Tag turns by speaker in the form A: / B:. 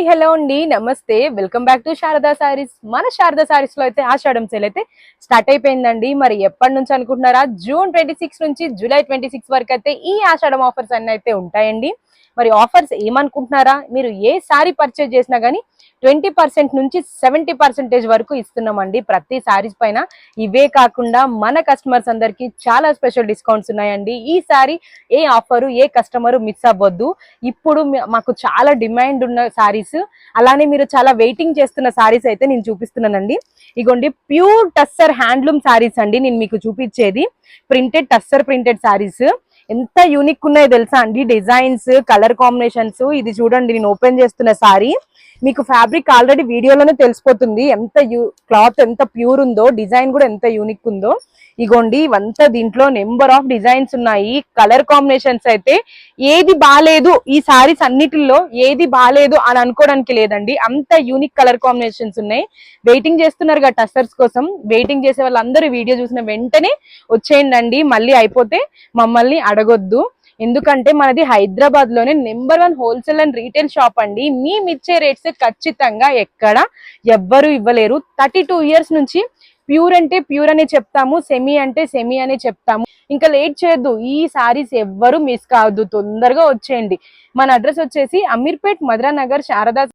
A: Hi hello అండి నమస్తే welcome back to Sharada saris. మన శారదా సారీస్ లో అయితే ఆషాఢం సేల్ అయితే స్టార్ట్ అయిపోయిందండి. మరి ఎప్పటి నుంచి అనుకుంటున్నారా? జూన్ 26 నుంచి జూలై 26 వరకు అయితే ఈ ఆషాఢం ఆఫర్స్ అన్ని అయితే ఉంటాయండి. మరి ఆఫర్స్ ఏమనుకుంటున్నారా? మీరు ఏ సారీ పర్చేజ్ చేసినా గానీ 20% నుంచి 70% వరకు ఇస్తున్నామండి ప్రతి సారీస్ పైన. ఇవే కాకుండా మన కస్టమర్స్ అందరికి చాలా స్పెషల్ డిస్కౌంట్స్ ఉన్నాయండి. ఈ సారీ ఏ ఆఫరు ఏ కస్టమర్ మిస్ అవ్వద్దు. ఇప్పుడు మాకు చాలా డిమాండ్ ఉన్న సారీస్, అలానే మీరు చాలా వెయిటింగ్ చేస్తున్న సారీస్ అయితే నేను చూపిస్తున్నానండి. ఇగోండి ప్యూర్ టస్సర్ హ్యాండ్లూమ్ సారీస్ అండి నేను మీకు చూపించేది. ప్రింటెడ్ టస్సర్ ప్రింటెడ్ సారీస్ ఎంత యూనిక్ ఉన్నాయో తెలుసా అండి. Designs, colour combinations. ఇది చూడండి నేను ఓపెన్ చేస్తున్న సారీ. మీకు ఫ్యాబ్రిక్ ఆల్రెడీ వీడియోలోనే తెలిసిపోతుంది ఎంత క్లాత్ ఎంత ప్యూర్ ఉందో, డిజైన్ కూడా ఎంత యూనిక్ ఉందో. ఇగోండి ఇవంతా దీంట్లో నెంబర్ ఆఫ్ డిజైన్స్ ఉన్నాయి. కలర్ కాంబినేషన్స్ అయితే ఏది బాలేదు, ఈ సారీస్ అన్నిటిలో ఏది బాలేదు అని అనుకోవడానికి లేదండి. అంత యూనిక్ కలర్ కాంబినేషన్స్ ఉన్నాయి. వెయిటింగ్ చేస్తున్నారు కదా టస్సర్స్ కోసం. వెయిటింగ్ చేసే వాళ్ళందరూ వీడియో చూసిన వెంటనే వచ్చేయండి. మళ్ళీ అయిపోతే మమ్మల్ని అడగొద్దు. ఎందుకంటే మనది హైదరాబాద్ లోనే number 1 wholesale and retail shop అండి. మేమిచ్చే రేట్స్ ఖచ్చితంగా ఎక్కడ ఎవ్వరు ఇవ్వలేరు. 32 years నుంచి ప్యూర్ అంటే ప్యూర్ అనే చెప్తాము, సెమీ అంటే సెమీ అనే చెప్తాము. ఇంకా లేట్ చేయొద్దు, ఈ సారీస్ ఎవ్వరు మిస్ కావద్దు, తొందరగా వచ్చేయండి. మన అడ్రస్ వచ్చేసి అమీర్పేట్, మధురా నగర్, శారదా